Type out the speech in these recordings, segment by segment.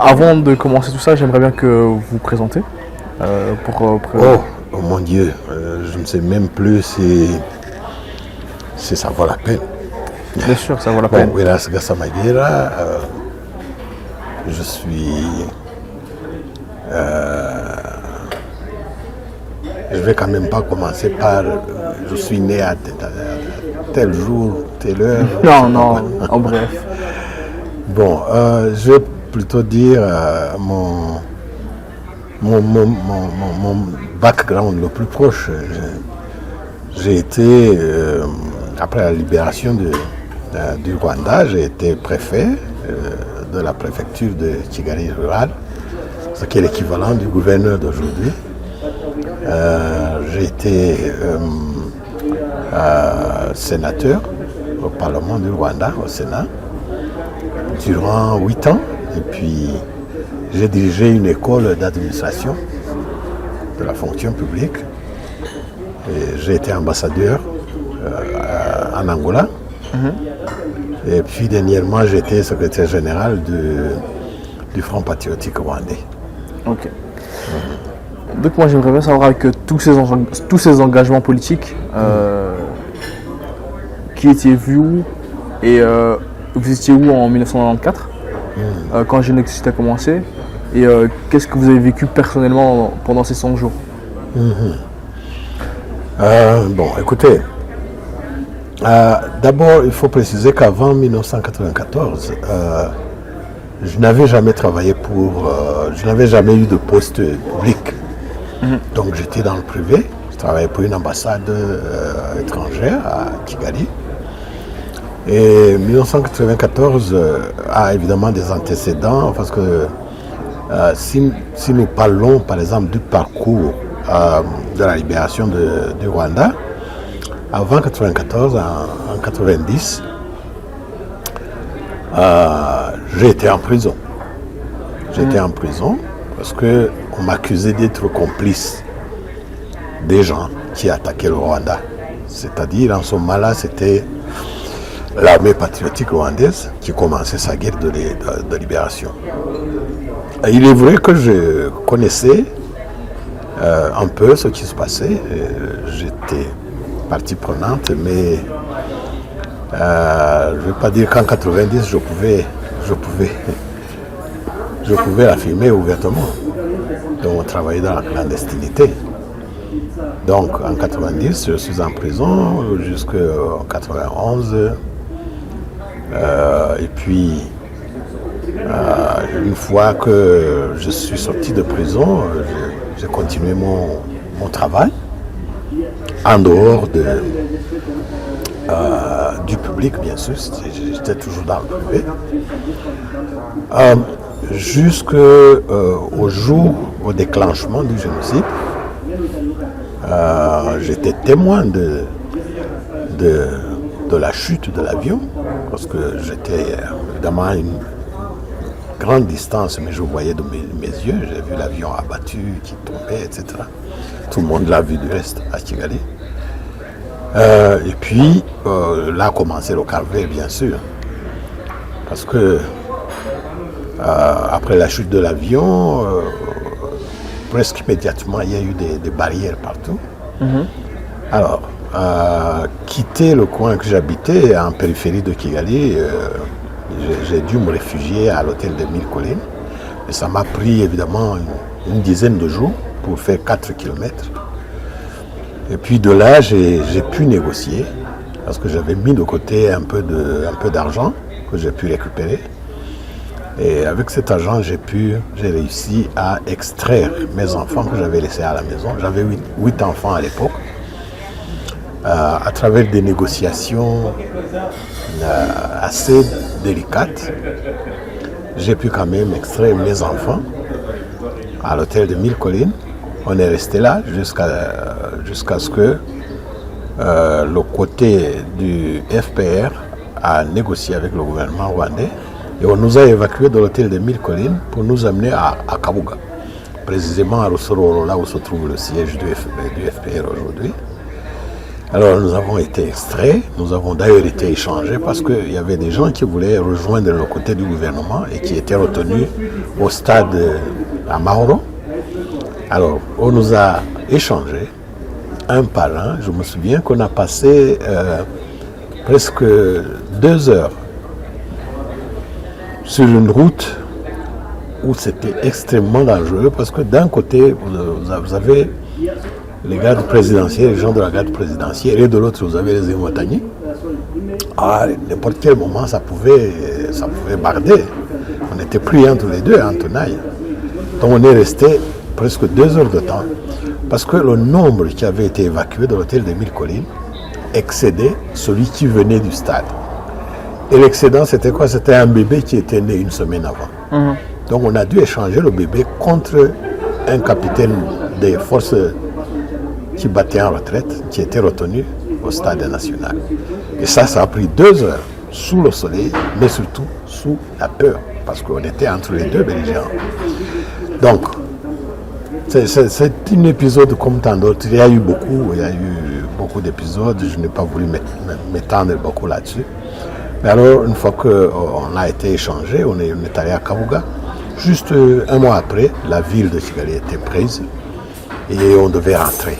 Avant de commencer tout ça, j'aimerais bien que vous vous présentez. Oh mon Dieu, je ne sais même plus si ça vaut la peine. Bien sûr, ça vaut la peine. Bon, Wiras Gassamaguera, je suis... je vais quand même pas commencer par je suis né à tel jour, telle heure. Non, en bref. Bon, je vais plutôt dire mon background le plus proche. J'ai été, après la libération du Rwanda, j'ai été préfet de la préfecture de Kigali rural, ce qui est l'équivalent du gouverneur d'aujourd'hui. J'ai été sénateur au Parlement du Rwanda, au Sénat, durant 8 ans. Et puis, j'ai dirigé une école d'administration de la fonction publique. Et j'ai été ambassadeur en Angola. Et puis, dernièrement, j'ai été secrétaire général du Front patriotique rwandais. Ok. Donc moi j'aimerais bien savoir avec tous ces engagements politiques, qui étiez-vous et vous étiez où en 1994 quand Genexit a commencé et qu'est-ce que vous avez vécu personnellement pendant ces 100 jours? Bon, écoutez, d'abord il faut préciser qu'avant 1994, je n'avais jamais travaillé je n'avais jamais eu de poste public. Donc j'étais dans le privé, je travaillais pour une ambassade étrangère à Kigali. Et 1994 a évidemment des antécédents parce que si nous parlons par exemple du parcours de la libération du Rwanda, avant 1994, en 1990, j'ai été en prison. J'étais en prison parce qu'on m'accusait d'être complice des gens qui attaquaient le Rwanda. C'est-à-dire, en ce moment-là, c'était l'armée patriotique rwandaise qui commençait sa guerre de libération. Et il est vrai que je connaissais un peu ce qui se passait. J'étais partie prenante, mais je ne veux pas dire qu'en 90, je pouvais l'affirmer ouvertement. Donc on travaillait dans la clandestinité. Donc en 90, je suis en prison jusqu'en 91. Et puis, une fois que je suis sorti de prison, j'ai continué mon travail en dehors du public, bien sûr. J'étais toujours dans le privé. Jusqu'au jour, au déclenchement du génocide, j'étais témoin de la chute de l'avion, parce que j'étais évidemment à une grande distance, mais je voyais de mes yeux, j'ai vu l'avion abattu qui tombait, etc. Tout le monde l'a vu du reste à Kigali. Et puis, là a commencé le calvaire, bien sûr, parce que après la chute de l'avion, presque immédiatement, il y a eu des barrières partout. Alors, quitter le coin que j'habitais en périphérie de Kigali, j'ai dû me réfugier à l'hôtel de 1000 collines. Et ça m'a pris évidemment une dizaine de jours pour faire 4 kilomètres. Et puis de là, j'ai pu négocier parce que j'avais mis de côté un peu d'argent que j'ai pu récupérer. Et avec cet argent, j'ai réussi à extraire mes enfants que j'avais laissés à la maison. J'avais 8 enfants à l'époque. À travers des négociations assez délicates, j'ai pu quand même extraire mes enfants à l'hôtel de 1000 collines. On est resté là jusqu'à ce que le côté du FPR a négocié avec le gouvernement rwandais et on nous a évacués de l'hôtel de 1000 collines pour nous amener à Kabuga, précisément à Rusororo, là où se trouve le siège du FPR aujourd'hui. Alors nous avons été extraits, nous avons d'ailleurs été échangés parce qu'il y avait des gens qui voulaient rejoindre le côté du gouvernement et qui étaient retenus au stade à Mauro. Alors on nous a échangés un par un. Je me souviens qu'on a passé presque 2 heures sur une route où c'était extrêmement dangereux parce que d'un côté vous avez les gardes présidentiels, les gens de la garde présidentielle, et de l'autre, vous avez les Imontagniers. À n'importe quel moment, ça pouvait barder. On était pris entre les deux, en tenaille. Donc, on est resté presque 2 heures de temps, parce que le nombre qui avait été évacué de l'hôtel des 1000 Collines excédait celui qui venait du stade. Et l'excédent, c'était quoi? C'était un bébé qui était né une semaine avant. Donc, on a dû échanger le bébé contre un capitaine des forces qui battait en retraite, qui était retenu au stade national. Et ça a pris 2 heures sous le soleil, mais surtout sous la peur, parce qu'on était entre les deux belligérants. Donc, c'est un épisode comme tant d'autres. Il y a eu beaucoup d'épisodes, je n'ai pas voulu m'étendre beaucoup là-dessus. Mais alors, une fois qu'on a été échangé, on est allé à Kabuga. Juste un mois après, la ville de Kigali était prise et on devait rentrer.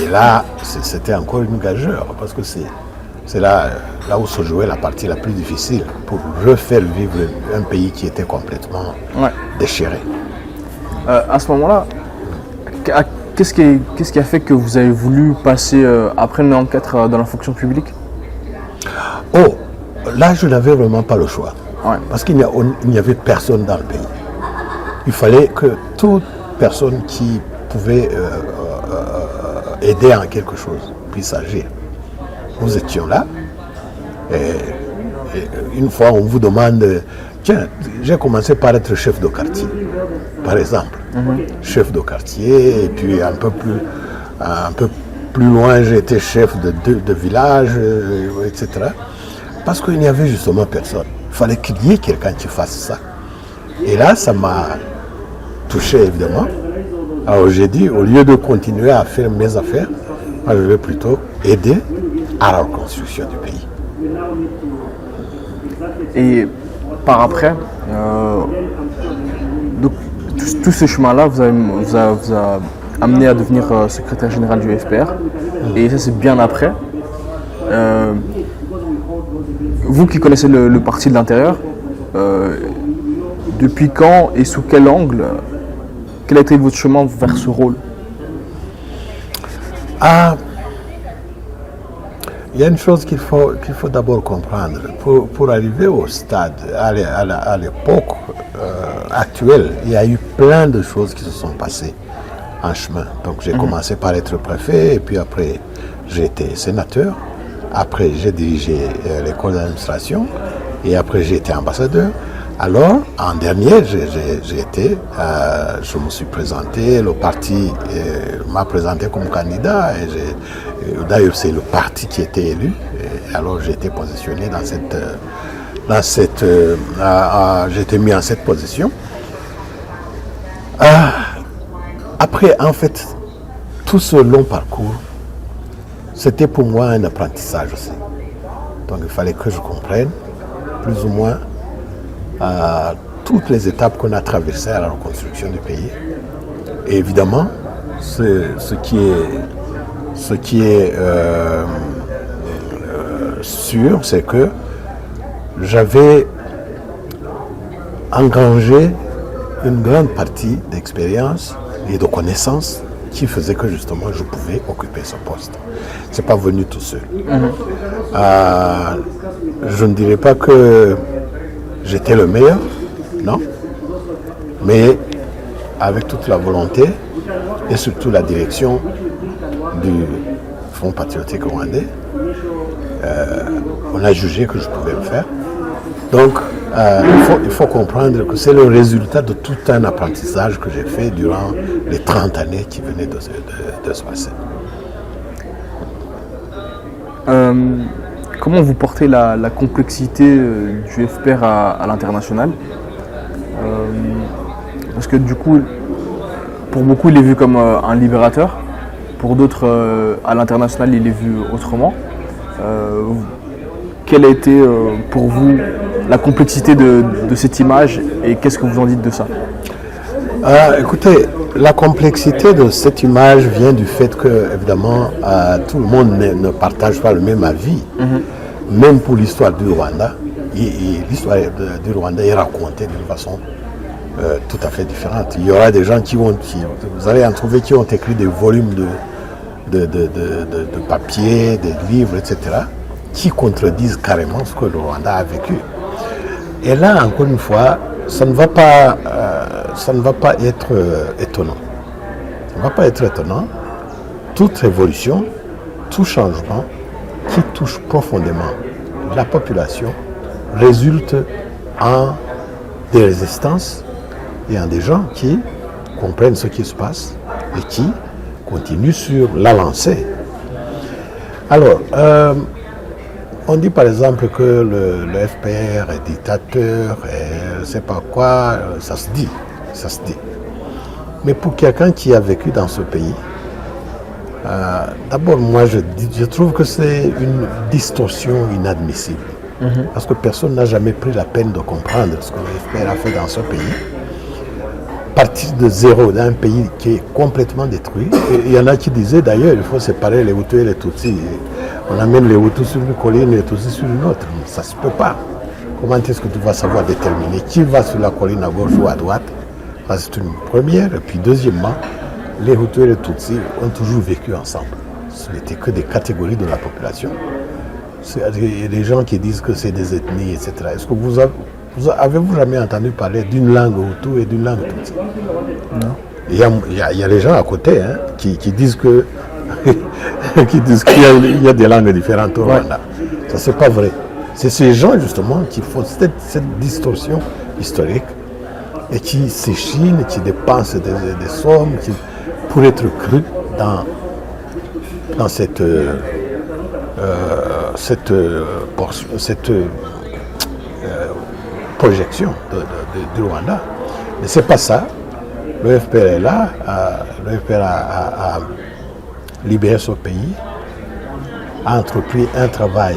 Et là, c'était encore une gageure, parce que c'est là où se jouait la partie la plus difficile pour refaire vivre un pays qui était complètement déchiré. À ce moment-là, qu'est-ce qui a fait que vous avez voulu passer après le 94 dans la fonction publique? Oh, là, je n'avais vraiment pas le choix. Parce qu'il n'y avait personne dans le pays. Il fallait que toute personne qui pouvait aider en quelque chose puisse agir. Nous étions là, et une fois on vous demande, tiens, j'ai commencé par être chef de quartier, par exemple. Chef de quartier, et puis un peu plus loin, j'ai été chef de village, etc. Parce qu'il n'y avait justement personne. Il fallait qu'il y ait quelqu'un qui fasse ça. Et là, ça m'a touché, évidemment. Alors j'ai dit, au lieu de continuer à faire mes affaires, moi, je vais plutôt aider à la reconstruction du pays. Et par après, donc, tout ce chemin-là vous a amené à devenir secrétaire général du FPR. Et ça, c'est bien après. Vous qui connaissez le parti de l'intérieur, depuis quand et sous quel angle, quel a été votre chemin vers ce rôle? Il y a une chose qu'il faut d'abord comprendre. Pour arriver au stade, à l'époque actuelle, il y a eu plein de choses qui se sont passées en chemin. Donc j'ai commencé par être préfet, et puis après j'ai été sénateur. Après j'ai dirigé l'école d'administration, et après j'ai été ambassadeur. Alors, en dernier, je me suis présenté, le parti m'a présenté comme candidat, et d'ailleurs c'est le parti qui était élu, et alors j'ai été positionné j'ai été mis en cette position. Après, en fait, tout ce long parcours, c'était pour moi un apprentissage aussi. Donc il fallait que je comprenne plus ou moins toutes les étapes qu'on a traversées à la reconstruction du pays. Et évidemment, ce qui est sûr, c'est que j'avais engrangé une grande partie d'expérience et de connaissances qui faisait que justement je pouvais occuper ce poste. C'est pas venu tout seul. Je ne dirais pas que j'étais le meilleur, non, mais avec toute la volonté et surtout la direction du Front patriotique rwandais, on a jugé que je pouvais le faire. Donc, il faut comprendre que c'est le résultat de tout un apprentissage que j'ai fait durant les 30 années qui venaient de se passer. Comment vous portez la complexité du FPR à l'international? Parce que du coup, pour beaucoup, il est vu comme un libérateur. pour d'autres, à l'international, il est vu autrement. Quelle a été pour vous la complexité de cette image et qu'est-ce que vous en dites de ça? Écoutez, la complexité de cette image vient du fait que, évidemment, tout le monde ne partage pas le même avis. Même pour l'histoire du Rwanda, l'histoire du Rwanda est racontée d'une façon tout à fait différente. Il y aura des gens vous allez en trouver qui ont écrit des volumes de papier, des livres, etc., qui contredisent carrément ce que le Rwanda a vécu. Et là, encore une fois, ça ne va pas être étonnant. Ça ne va pas être étonnant. Toute révolution, tout changement qui touche profondément la population résulte en des résistances et en des gens qui comprennent ce qui se passe et qui continuent sur la lancée. Alors, on dit par exemple que le FPR est dictateur et je ne sais pas quoi, ça se dit. Mais pour quelqu'un qui a vécu dans ce pays, d'abord moi je trouve que c'est une distorsion inadmissible. Parce que personne n'a jamais pris la peine de comprendre ce que le FPR a fait dans ce pays. Partir de zéro d'un pays qui est complètement détruit. Et il y en a qui disaient d'ailleurs il faut séparer les Hutus et les Tutsis. On amène les Hutus sur une colline et les Tutsis sur une autre. Ça ne se peut pas. Comment est-ce que tu vas savoir déterminer qui va sur la colline à gauche ou à droite? Ça, c'est une première. Et puis deuxièmement, les Hutus et les Tutsis ont toujours vécu ensemble. Ce n'était que des catégories de la population. Il y a des gens qui disent que c'est des ethnies, etc. Est-ce que avez-vous jamais entendu parler d'une langue Hutu et d'une langue Tutsi? Non. Il y a les gens à côté qui disent que qu'il y a des langues différentes au Rwanda. Ça, c'est pas vrai. C'est ces gens, justement, qui font cette distorsion historique et qui s'échinent, qui dépensent des sommes pour être crus dans cette projection du Rwanda. Mais c'est pas ça. Le FPR est là. Le FPR a libéré ce pays, a entrepris un travail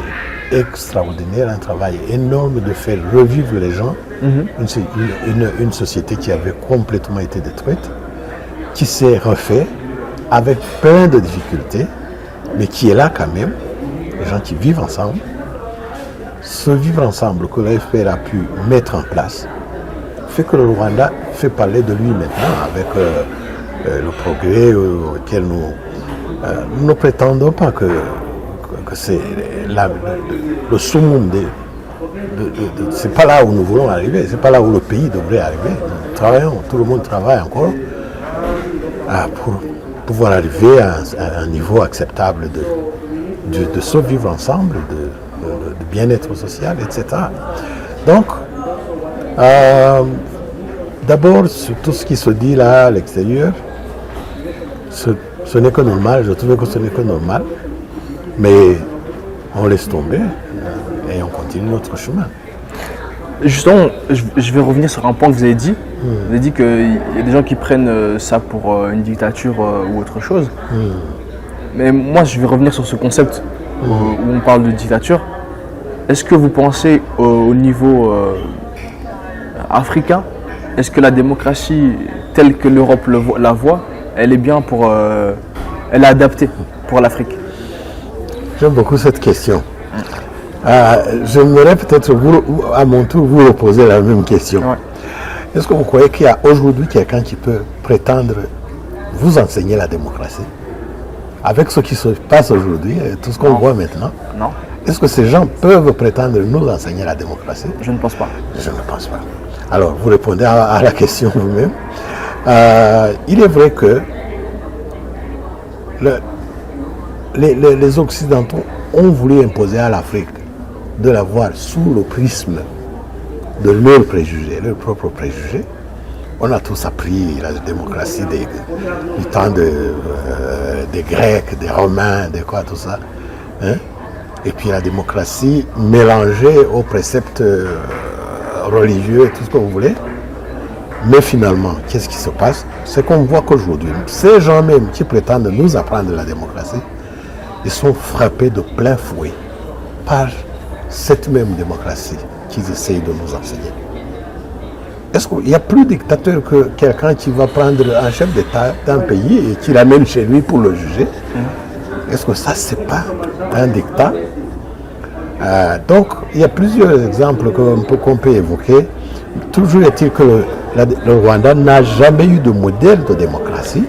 extraordinaire, un travail énorme de faire revivre les gens, une société qui avait complètement été détruite, qui s'est refait avec plein de difficultés, mais qui est là quand même, les gens qui vivent ensemble. Ce vivre ensemble que le FPR a pu mettre en place fait que le Rwanda fait parler de lui maintenant avec le progrès auquel nous ne prétendons pas que c'est le summum c'est pas là où nous voulons arriver, c'est pas là où le pays devrait arriver. Nous travaillons, tout le monde travaille encore pour pouvoir arriver à un niveau acceptable de survivre ensemble, de bien-être social, etc. Donc, d'abord, sur tout ce qui se dit là à l'extérieur, ce n'est que normal, je trouve que ce n'est que normal, mais on laisse tomber et on continue notre chemin. Justement, je vais revenir sur un point que vous avez dit. Vous avez dit qu'il y a des gens qui prennent ça pour une dictature ou autre chose. Mais moi, je vais revenir sur ce concept où on parle de dictature. Est-ce que vous pensez au niveau africain, est-ce que la démocratie telle que l'Europe la voit, elle est bien elle est adaptée pour l'Afrique? J'aime beaucoup cette question. J'aimerais peut-être à mon tour vous reposer la même question. Ouais. Est-ce que vous croyez qu'il y a aujourd'hui quelqu'un qui peut prétendre vous enseigner la démocratie? Avec ce qui se passe aujourd'hui et tout ce qu'on voit maintenant, non. Est-ce que ces gens peuvent prétendre nous enseigner la démocratie? Je ne pense pas. Je ne pense pas. Alors, vous répondez à la question vous-même. Il est vrai que les Occidentaux ont voulu imposer à l'Afrique de la voir sous le prisme de leurs préjugés, leurs propres préjugés. On a tous appris la démocratie du temps des Grecs, des Romains, de quoi, tout ça. Et puis la démocratie mélangée aux préceptes religieux et tout ce que vous voulez. Mais finalement, qu'est-ce qui se passe? C'est qu'on voit qu'aujourd'hui, ces gens même qui prétendent nous apprendre la démocratie, ils sont frappés de plein fouet par cette même démocratie qu'ils essayent de nous enseigner. Est-ce qu'il y a plus dictateur que quelqu'un qui va prendre un chef d'État d'un pays et qui l'amène chez lui pour le juger? Est-ce que ça, c'est pas un dictat? Donc, il y a plusieurs exemples qu'on peut évoquer. Toujours est-il que le Rwanda n'a jamais eu de modèle de démocratie,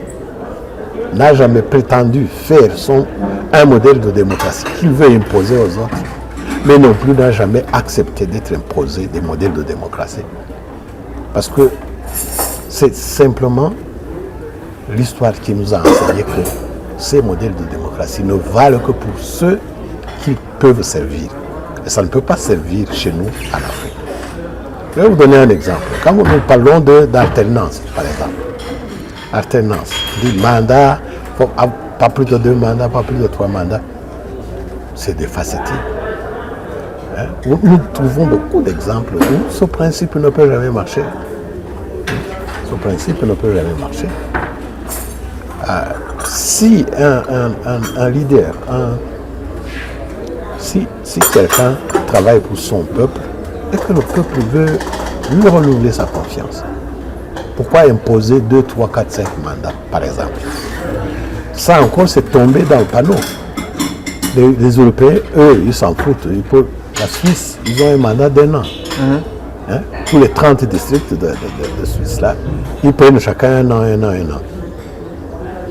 n'a jamais prétendu faire un modèle de démocratie qu'il veut imposer aux autres, mais non plus n'a jamais accepté d'être imposé des modèles de démocratie. Parce que c'est simplement l'histoire qui nous a enseigné que ces modèles de démocratie ne valent que pour ceux qui peuvent servir. Et ça ne peut pas servir chez nous en Afrique. Je vais vous donner un exemple. Quand nous parlons d'alternance, par exemple, alternance, du mandat, pas plus de 2 mandats, pas plus de 3 mandats, c'est des facéties. Nous trouvons beaucoup d'exemples où ce principe ne peut jamais marcher. Ce principe ne peut jamais marcher. Si un leader, si quelqu'un travaille pour son peuple et que le peuple veut lui renouveler sa confiance, pourquoi imposer 2, 3, 4, 5 mandats, par exemple? Ça encore, c'est tombé dans le panneau. Les Européens, eux, ils s'en foutent. La Suisse, ils ont un mandat d'1 an. Tous les 30 districts de Suisse, là, ils prennent chacun 1 an, 1 an, 1 an.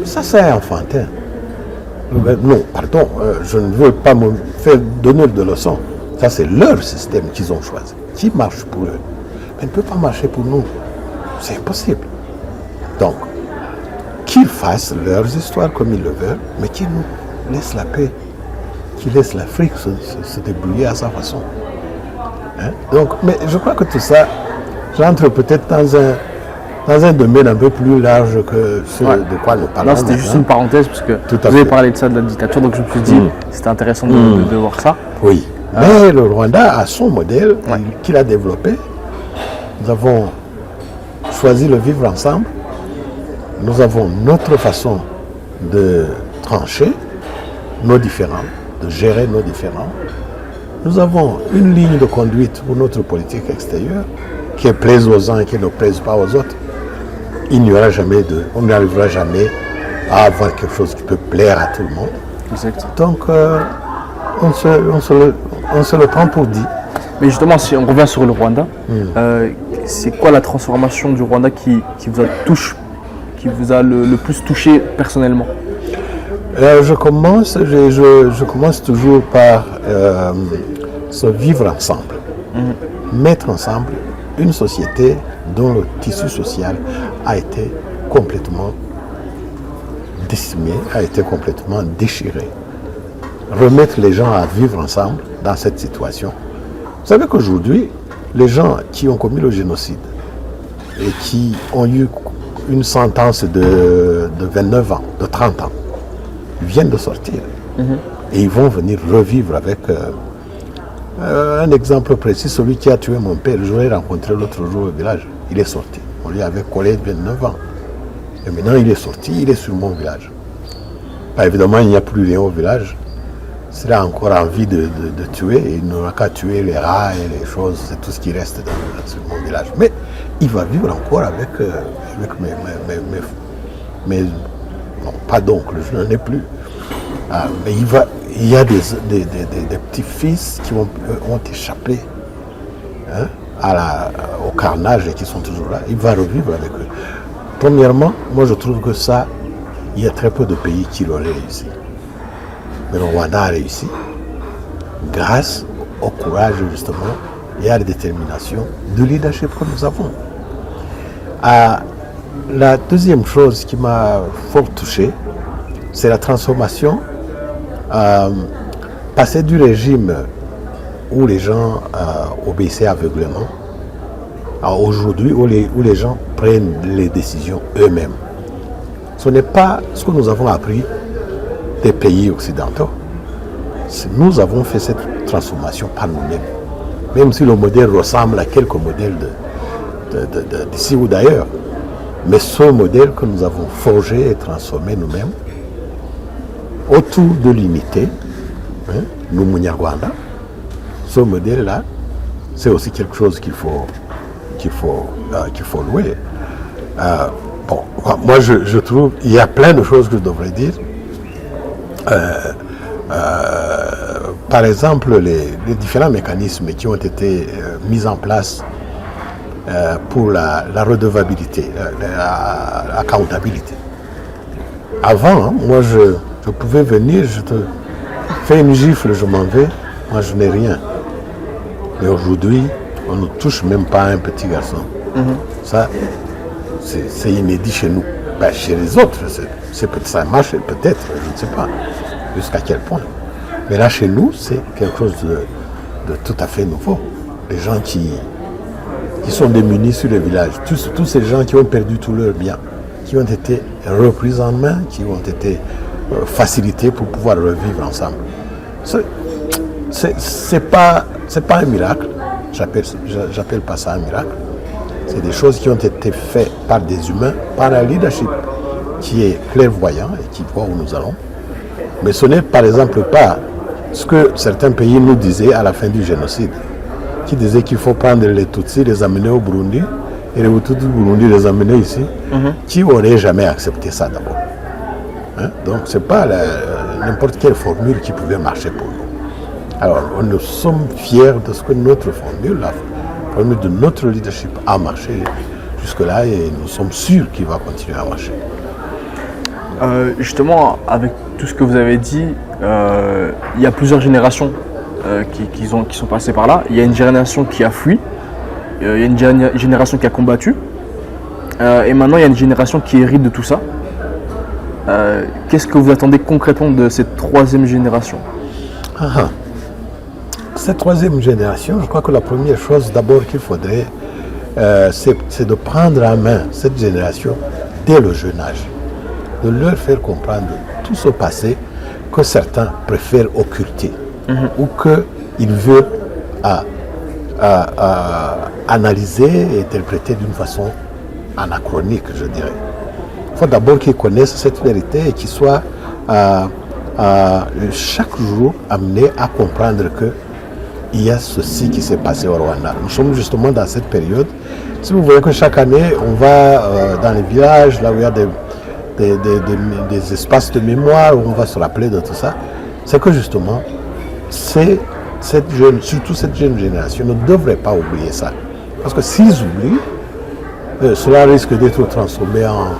Ça, c'est enfantin. Non, pardon, je ne veux pas me faire donner de leçons. Ça, c'est leur système qu'ils ont choisi, qui marche pour eux. Mais ne peut pas marcher pour nous. C'est impossible. Donc, qu'ils fassent leurs histoires comme ils le veulent, mais qu'ils nous laissent la paix, qu'ils laissent l'Afrique se débrouiller à sa façon. Donc, mais je crois que tout ça, j'entre peut-être dans un domaine un peu plus large que ce de quoi nous parlons. Non, c'était juste une parenthèse, parce que vous avez parlé de ça, de la dictature, donc je me suis dit, c'était intéressant de voir ça. Oui, mais le Rwanda a son modèle qu'il a développé. Nous avons choisi le vivre ensemble. Nous avons notre façon de trancher nos différends, de gérer nos différends. Nous avons une ligne de conduite pour notre politique extérieure qui est plaise aux uns et qui ne plaise pas aux autres. On n'arrivera jamais à avoir quelque chose qui peut plaire à tout le monde. Exact. Donc, on se le prend pour dit. Mais justement, si on revient sur le Rwanda, c'est quoi la transformation du Rwanda qui vous a le plus touché personnellement? Je commence toujours par se vivre ensemble, mettre ensemble une société dont le tissu social a été complètement décimé, a été complètement déchiré. Remettre les gens à vivre ensemble dans cette situation. Vous savez qu'aujourd'hui, les gens qui ont commis le génocide et qui ont eu une sentence de 29 ans, de 30 ans, viennent de sortir. Et ils vont venir revivre avec un exemple précis, celui qui a tué mon père. Je l'ai rencontré l'autre jour au village. Il est sorti. On lui avait collé 29 ans. Et maintenant, il est sorti, il est sur mon village. Bah, évidemment, il n'y a plus rien au village. S'il a encore envie de tuer, il n'aura qu'à tuer les rats et les choses, c'est tout ce qui reste sur mon village. Mais il va vivre encore avec mes non, pas d'oncle, je n'en ai plus. Mais il y a des petits-fils qui ont échappé au carnage et qui sont toujours là. Il va revivre avec eux. Premièrement, moi je trouve que ça, il y a très peu de pays qui l'auraient réussi. Mais le Rwanda a réussi grâce au courage justement et à la détermination de leadership que nous avons. La deuxième chose qui m'a fort touché, c'est la transformation, passer du régime où les gens obéissaient aveuglément à aujourd'hui où les gens prennent les décisions eux-mêmes. Ce n'est pas ce que nous avons appris des pays occidentaux. Nous avons fait cette transformation par nous-mêmes. Même si le modèle ressemble à quelques modèles d'ici ou d'ailleurs. Mais ce modèle que nous avons forgé et transformé nous-mêmes autour de l'unité, nous Munyarwanda, ce modèle-là, c'est aussi quelque chose qu'il faut louer. Moi je trouve il y a plein de choses que je devrais dire. Par exemple, les différents mécanismes qui ont été mis en place pour la redevabilité, la accountabilité. Avant, moi je pouvais venir, je te fais une gifle, je m'en vais, moi je n'ai rien. Mais aujourd'hui, on ne touche même pas un petit garçon. Ça, c'est inédit chez nous. Ben, chez les autres, ça marche peut-être, je ne sais pas jusqu'à quel point. Mais là, chez nous, c'est quelque chose de tout à fait nouveau. Les gens qui sont démunis sur le village, tous ces gens qui ont perdu tous leurs biens, qui ont été repris en main, qui ont été facilités pour pouvoir revivre ensemble. C'est pas un miracle, j'appelle pas ça un miracle. C'est des choses qui ont été faites par des humains, par un leadership qui est clairvoyant et qui voit où nous allons. Mais ce n'est par exemple pas ce que certains pays nous disaient à la fin du génocide, qui disaient qu'il faut prendre les Tutsis, les amener au Burundi, et les Hutus du Burundi les amener ici, qui n'auraient jamais accepté ça d'abord. Donc ce n'est pas n'importe quelle formule qui pouvait marcher pour nous. Alors nous sommes fiers de ce que notre formule, la formule de notre leadership a marché jusque-là et nous sommes sûrs qu'il va continuer à marcher. Justement, avec tout ce que vous avez dit, il y a plusieurs générations qui sont passées par là. Il y a une génération qui a fui, il y a une génération qui a combattu, et maintenant il y a une génération qui hérite de tout ça. Qu'est-ce que vous attendez concrètement de cette troisième génération? Cette troisième génération, je crois que la première chose d'abord qu'il faudrait, c'est de prendre en main cette génération dès le jeune âge, de leur faire comprendre tout ce passé que certains préfèrent occulter ou qu'ils veulent analyser et interpréter d'une façon anachronique, je dirais. Il faut d'abord qu'ils connaissent cette vérité et qu'ils soient chaque jour amenés à comprendre qu'il y a ceci qui s'est passé au Rwanda. Nous sommes justement dans cette période. Si vous voyez que chaque année, on va dans les villages, là où il y a des espaces de mémoire, où on va se rappeler de tout ça, c'est que justement, surtout cette jeune génération ne devrait pas oublier ça. Parce que s'ils oublient, cela risque d'être transformé en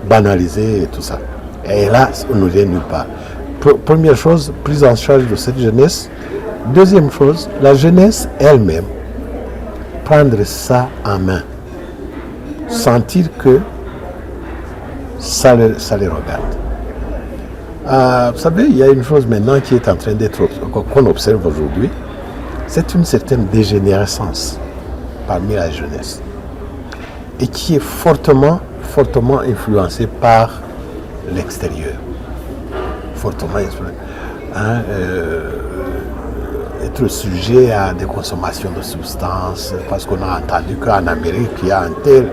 banalisé et tout ça. Et là, on ne vient nulle part. Première chose, prise en charge de cette jeunesse. Deuxième chose, la jeunesse elle-même, prendre ça en main. Sentir que ça les regarde. Vous savez, il y a une chose maintenant qui est en train qu'on observe aujourd'hui, c'est une certaine dégénérescence parmi la jeunesse et qui est fortement influencée par l'extérieur. Fortement influencée. Être sujet à des consommations de substances, parce qu'on a entendu qu'en Amérique, il y a un tel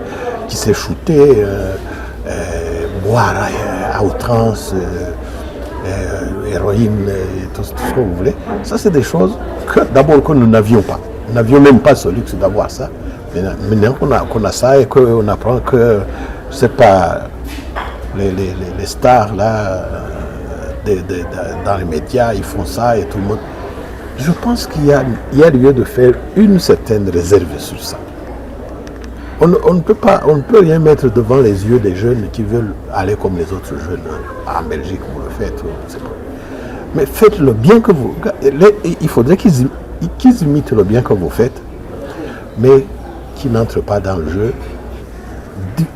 qui s'est shooté, boire à outrance, héroïne, et tout ce que vous voulez. Ça, c'est des choses que d'abord que nous n'avions pas. Nous n'avions même pas ce luxe d'avoir ça. Maintenant qu'on a ça et qu'on apprend que, je sais pas, les stars là, dans les médias, ils font ça et tout le monde. Je pense qu'il y a lieu de faire une certaine réserve sur ça. On ne peut rien mettre devant les yeux des jeunes qui veulent aller comme les autres jeunes en Belgique, vous le faites, c'est pas. Mais faites le bien que vous. Il faudrait qu'ils imitent le bien que vous faites, mais qu'ils n'entrent pas dans le jeu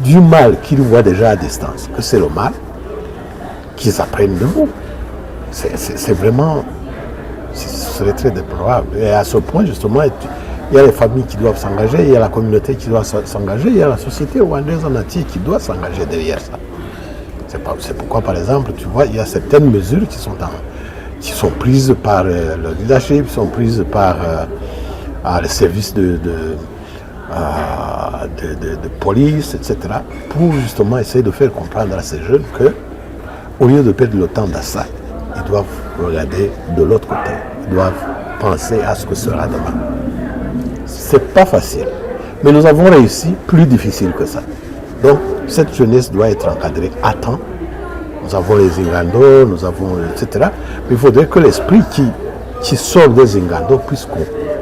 du mal qu'ils voient déjà à distance, que c'est le mal, qu'ils apprennent de vous. C'est vraiment. Ce serait très déplorable. Et à ce point, justement, il y a les familles qui doivent s'engager, il y a la communauté qui doit s'engager, il y a la société rwandaise en entier qui doit s'engager derrière ça. C'est pourquoi, par exemple, tu vois, il y a certaines mesures qui sont prises par le leadership, qui sont prises par les services de police, etc., pour justement essayer de faire comprendre à ces jeunes que, au lieu de perdre le temps dans ça, ils doivent regarder de l'autre côté. Ils doivent penser à ce que sera demain. C'est pas facile. Mais nous avons réussi plus difficile que ça. Donc, cette jeunesse doit être encadrée à temps. Nous avons les Zingando, nous avons, etc. Mais il faudrait que l'esprit qui sort des Zingando puisse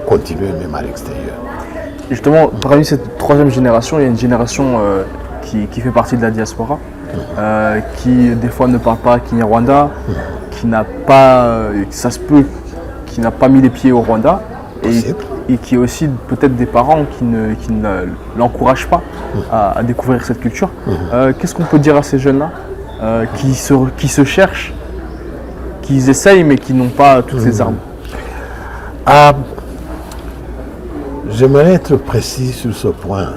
continuer même à l'extérieur. Justement, parmi cette troisième génération, il y a une génération qui fait partie de la diaspora, qui des fois ne parle pas Kinyarwanda, qui n'a pas, ça se peut, qui n'a pas mis les pieds au Rwanda, et qui est aussi peut-être des parents qui ne l'encouragent pas à découvrir cette culture. Qu'est-ce qu'on peut dire à ces jeunes-là qui se cherchent, qui essayent mais qui n'ont pas toutes ces armes? J'aimerais être précis sur ce point.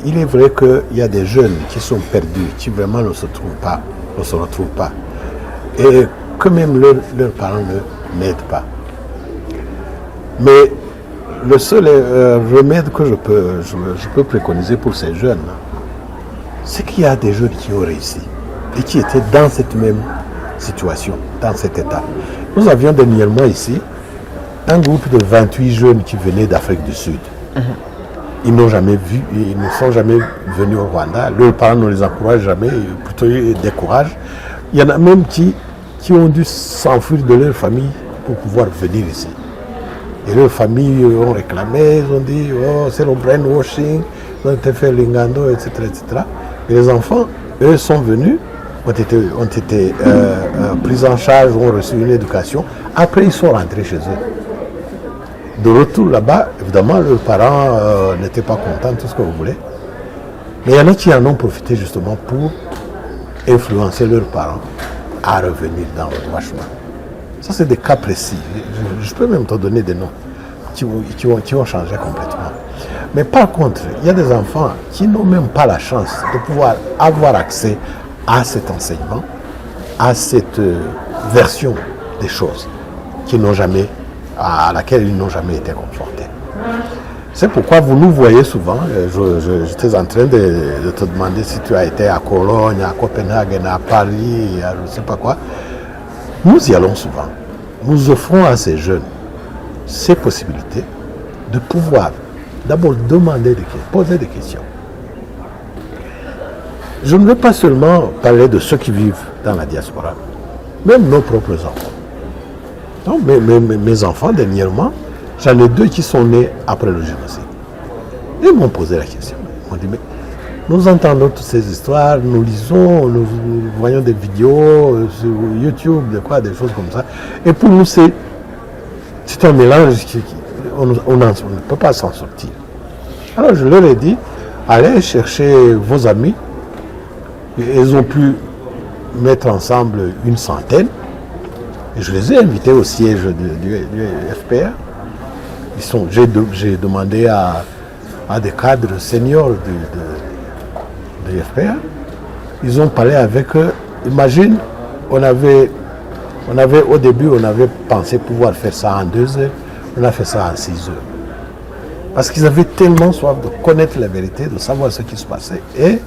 Il est vrai qu'il y a des jeunes qui sont perdus, qui vraiment ne se retrouvent pas. Et que même leurs parents ne n'aident pas. Mais le seul remède que je peux préconiser pour ces jeunes, c'est qu'il y a des jeunes qui ont réussi et qui étaient dans cette même situation, dans cet état. Nous avions dernièrement ici un groupe de 28 jeunes qui venaient d'Afrique du Sud. Ils n'ont jamais vu, ils ne sont jamais venus au Rwanda. Leurs parents ne les encouragent jamais, plutôt ils découragent. Il y en a même qui ont dû s'enfuir de leur famille pour pouvoir venir ici. Et leurs familles ont réclamé, ils ont dit oh, c'est le brainwashing, ils ont été fait l'ingando, etc., etc. Et les enfants, eux, sont venus, ont été pris en charge, ont reçu une éducation. Après, ils sont rentrés chez eux. De retour là-bas, évidemment, leurs parents n'étaient pas contents, tout ce que vous voulez. Mais il y en a qui en ont profité justement pour influencer leurs parents à revenir dans le droit chemin. Ça, c'est des cas précis. Je peux même te donner des noms qui ont changé complètement. Mais par contre, il y a des enfants qui n'ont même pas la chance de pouvoir avoir accès à cet enseignement, à cette version des choses à laquelle ils n'ont jamais été confrontés. C'est pourquoi vous nous voyez souvent, j'étais en train de te demander si tu as été à Cologne, à Copenhague, à Paris, à je ne sais pas quoi. Nous y allons souvent. Nous offrons à ces jeunes ces possibilités de pouvoir d'abord poser des questions. Je ne veux pas seulement parler de ceux qui vivent dans la diaspora, même nos propres enfants. Donc, mes enfants, dernièrement, j'en ai 2 qui sont nés après le génocide. Ils m'ont posé la question. Ils m'ont dit, mais nous entendons toutes ces histoires, nous lisons, nous voyons des vidéos sur YouTube, des choses comme ça. Et pour nous, c'est un mélange on ne peut pas s'en sortir. Alors je leur ai dit, allez chercher vos amis. Ils ont pu mettre ensemble une centaine. Et je les ai invités au siège du FPR. J'ai demandé à des cadres seniors du FPR. Ils ont parlé avec eux. Imagine, au début, on avait pensé pouvoir faire ça en 2 heures. On a fait ça en 6 heures. Parce qu'ils avaient tellement soif de connaître la vérité, de savoir ce qui se passait. Et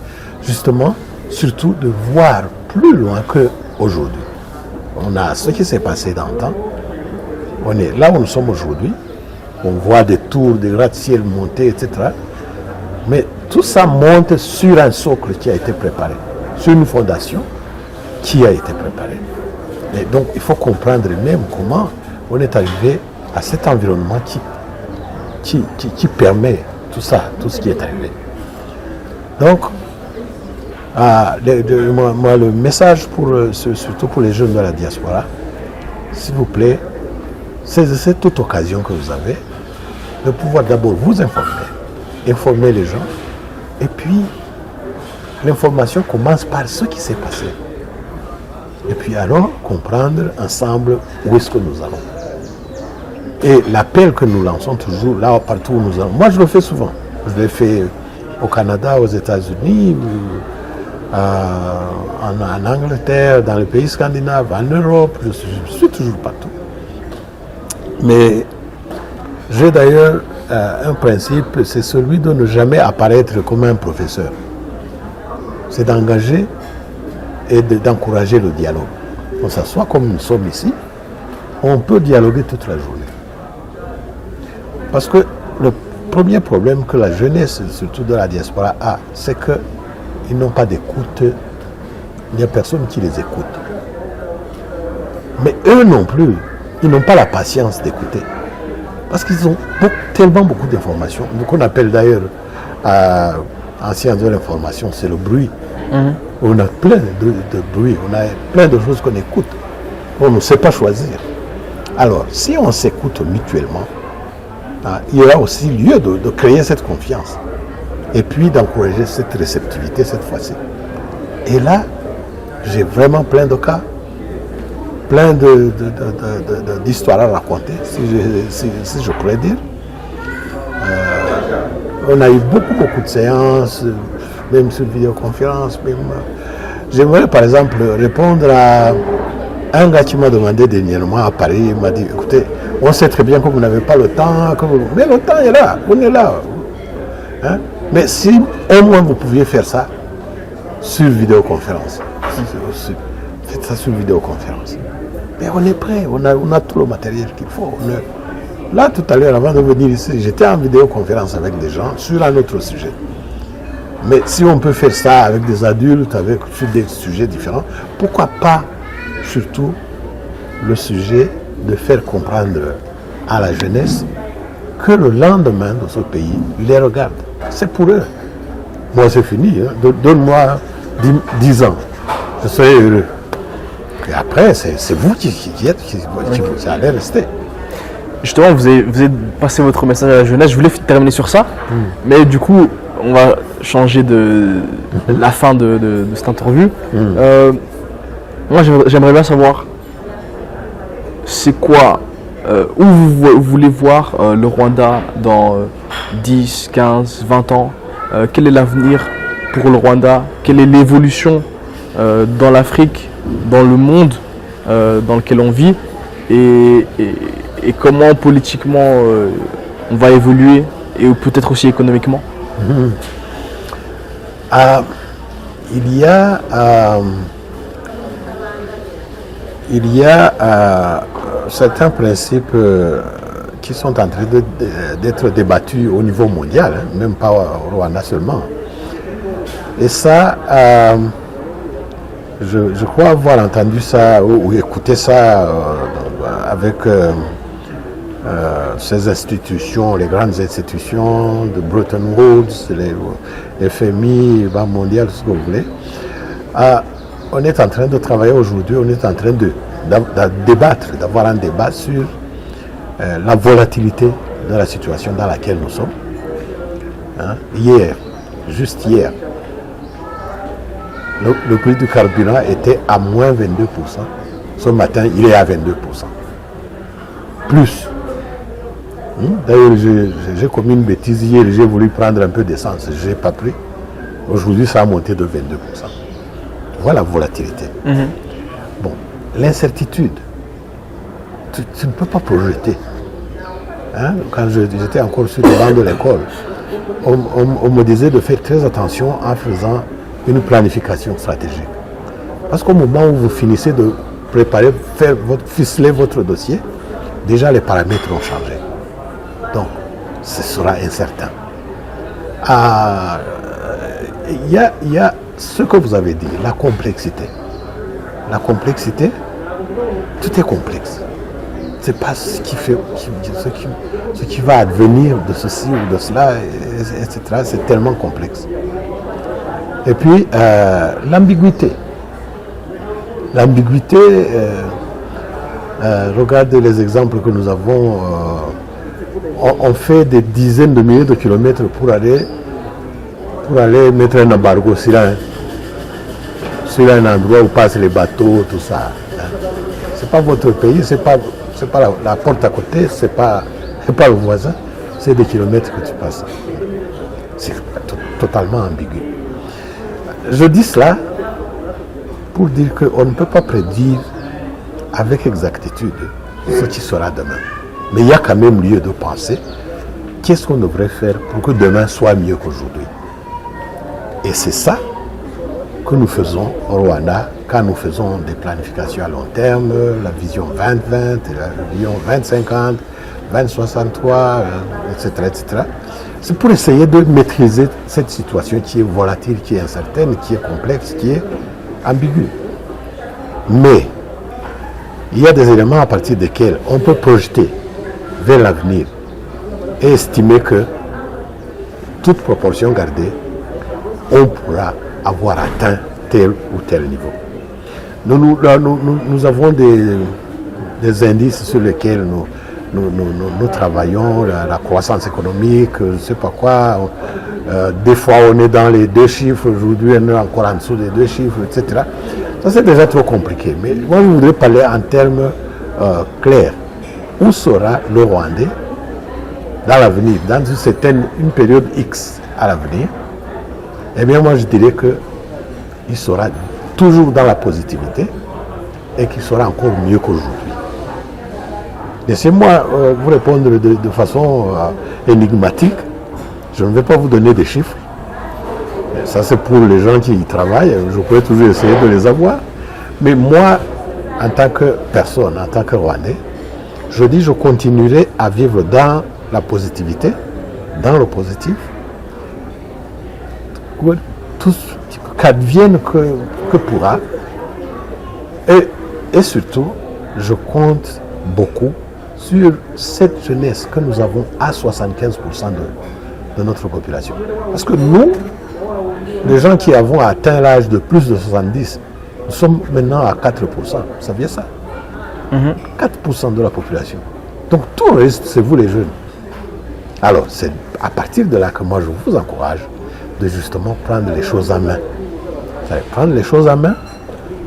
justement, surtout de voir plus loin qu'aujourd'hui. On a ce qui s'est passé dans le temps. On est là où nous sommes aujourd'hui. On voit des tours, des gratte-ciel monter, etc. Mais tout ça monte sur un socle qui a été préparé, sur une fondation qui a été préparée. Et donc, il faut comprendre même comment on est arrivé à cet environnement qui permet tout ça, tout ce qui est arrivé. Donc, le message, surtout pour les jeunes de la diaspora, s'il vous plaît, c'est toute occasion que vous avez de pouvoir d'abord vous informer les gens, et puis l'information commence par ce qui s'est passé. Et puis alors comprendre ensemble où est-ce que nous allons. Et l'appel que nous lançons toujours, là partout où nous allons, moi je le fais souvent. Je l'ai fait au Canada, aux États-Unis, en Angleterre, dans les pays scandinaves, en Europe, je suis toujours partout. Mais j'ai d'ailleurs un principe, c'est celui de ne jamais apparaître comme un professeur. C'est d'engager et d'encourager le dialogue. On s'assoit comme nous sommes ici, on peut dialoguer toute la journée. Parce que le premier problème que la jeunesse, surtout de la diaspora, a, c'est qu'ils n'ont pas d'écoute, il n'y a personne qui les écoute. Mais eux non plus, ils n'ont pas la patience d'écouter. Parce qu'ils ont tellement beaucoup d'informations, ce qu'on appelle d'ailleurs en sciences de l'information, c'est le bruit. On a plein de bruit, on a plein de choses qu'on écoute. On ne sait pas choisir. Alors, si on s'écoute mutuellement, il y aura aussi lieu de créer cette confiance. Et puis d'encourager cette réceptivité cette fois-ci. Et là, j'ai vraiment plein de cas, plein d'histoires à raconter, si je pourrais dire. On a eu beaucoup de séances, même sur vidéoconférence. J'aimerais par exemple répondre à un gars qui m'a demandé dernièrement à Paris, il m'a dit, écoutez, on sait très bien que vous n'avez pas le temps, mais le temps est là, on est là. Hein? Mais si au moins vous pouviez faire ça sur vidéoconférence, faites ça sur vidéoconférence. Mais on est prêt, on a tout le matériel qu'il faut. Là, tout à l'heure, avant de venir ici, j'étais en vidéoconférence avec des gens sur un autre sujet. Mais si on peut faire ça avec des adultes, sur des sujets différents, pourquoi pas surtout le sujet de faire comprendre à la jeunesse que le lendemain de ce pays les regarde. C'est pour eux. Moi, c'est fini. Hein. Donne-moi 10 ans. Je serai heureux. Et après, c'est vous qui allez rester. Justement, vous avez passé votre message à la jeunesse. Je voulais terminer sur ça. Mais du coup, on va changer de la fin de cette interview. Moi, j'aimerais bien savoir, c'est quoi, où vous voulez voir le Rwanda dans 10, 15, 20 ans. Quel est l'avenir pour le Rwanda? Quelle est l'évolution dans l'Afrique, dans le monde dans lequel on vit, et comment politiquement on va évoluer, et peut-être aussi économiquement? Il y a certains principes qui sont en train d'être débattus au niveau mondial, hein, même pas au Rwanda seulement. Et ça, je crois avoir entendu ça ou écouté ça avec ces institutions, les grandes institutions de Bretton Woods, les FMI, Banque mondiale, ce que vous voulez. On est en train de travailler aujourd'hui, on est en train de débattre, d'avoir un débat sur la volatilité de la situation dans laquelle nous sommes. Hein? Juste hier, le prix du carburant était à moins 22%. Ce matin, il est à 22%. Plus. D'ailleurs, j'ai commis une bêtise hier, j'ai voulu prendre un peu d'essence, je n'ai pas pris. Aujourd'hui, ça a monté de 22%. Voilà la volatilité. Bon, l'incertitude, tu ne peux pas projeter. Hein? Quand j'étais encore sur le banc de l'école, on me disait de faire très attention en faisant une planification stratégique. Parce qu'au moment où vous finissez de préparer, ficeler votre dossier, déjà les paramètres ont changé. Donc, ce sera incertain. Il y a ce que vous avez dit, la complexité. La complexité, tout est complexe. C'est pas ce qui va advenir de ceci ou de cela, etc. C'est tellement complexe. Et puis, l'ambiguïté. L'ambiguïté, regardez les exemples que nous avons. On fait des dizaines de milliers de kilomètres pour aller mettre un embargo sur un endroit où passent les bateaux, tout ça. C'est pas votre pays, c'est pas la porte à côté, c'est pas le voisin, c'est des kilomètres que tu passes. C'est totalement ambigu. Je dis cela pour dire qu'on ne peut pas prédire avec exactitude ce qui sera demain. Mais il y a quand même lieu de penser qu'est-ce qu'on devrait faire pour que demain soit mieux qu'aujourd'hui. Et c'est ça que nous faisons au Rwanda quand nous faisons des planifications à long terme, la vision 2020, la vision 2050, 2063, etc., etc. C'est pour essayer de maîtriser cette situation qui est volatile, qui est incertaine, qui est complexe, qui est ambiguë. Mais il y a des éléments à partir desquels on peut projeter vers l'avenir et estimer que, toute proportion gardée, on pourra avoir atteint tel ou tel niveau. Nous avons des indices sur lesquels nous travaillons, la croissance économique, je ne sais pas quoi. Des fois on est dans les 2 chiffres, aujourd'hui on est encore en dessous des 2 chiffres, etc. Ça c'est déjà trop compliqué. Mais moi je voudrais parler en termes clairs. Où sera le Rwandais dans l'avenir, dans une période X à l'avenir? Eh bien moi je dirais qu'il sera toujours dans la positivité et qu'il sera encore mieux qu'aujourd'hui. Laissez-moi vous répondre de façon énigmatique. Je ne vais pas vous donner des chiffres. Ça c'est pour les gens qui y travaillent. Je pourrais toujours essayer de les avoir. Mais moi, en tant que personne, en tant que Rwandais, je dis je continuerai à vivre dans la positivité, dans le positif. Tout qu'advienne que pourra. Et surtout, je compte beaucoup sur cette jeunesse que nous avons à 75% de notre population. Parce que nous, les gens qui avons atteint l'âge de plus de 70, nous sommes maintenant à 4%. Vous saviez ça? 4% de la population. Donc tout le reste, c'est vous les jeunes. Alors, c'est à partir de là que moi, je vous encourage de justement prendre les choses en main. Vous allez prendre les choses en main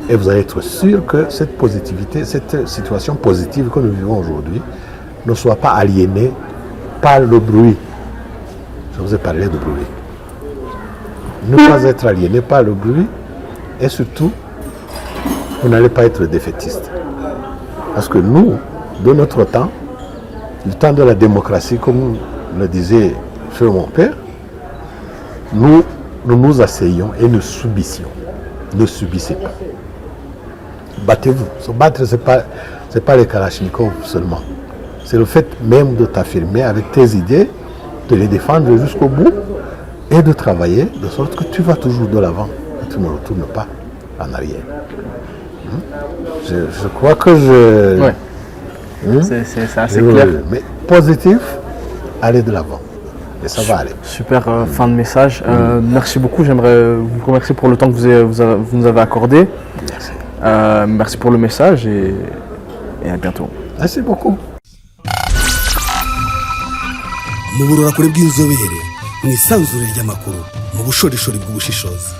et vous allez être sûr que cette positivité, cette situation positive que nous vivons aujourd'hui ne soit pas aliénée par le bruit. Je vous ai parlé de bruit. Ne pas être aliéné par le bruit et surtout, vous n'allez pas être défaitiste. Parce que nous, de notre temps, le temps de la démocratie, comme le disait mon père, nous nous asseyons et nous subissions. Ne subissez pas. Battez-vous. Se battre, ce n'est pas les Kalachnikov seulement. C'est le fait même de t'affirmer avec tes idées, de les défendre jusqu'au bout et de travailler de sorte que tu vas toujours de l'avant et tu ne retournes pas en arrière. Je crois que je... Ouais. C'est assez clair. Mais positif, allez de l'avant. Et ça va aller. Super fin de message. Merci beaucoup. J'aimerais vous remercier pour le temps que vous nous avez accordé. Merci. Merci pour le message et à bientôt. Merci beaucoup. mu burora kuri bw'inzobere mu isanzure ry'amakuru mu bushorishori bw'ubushishozi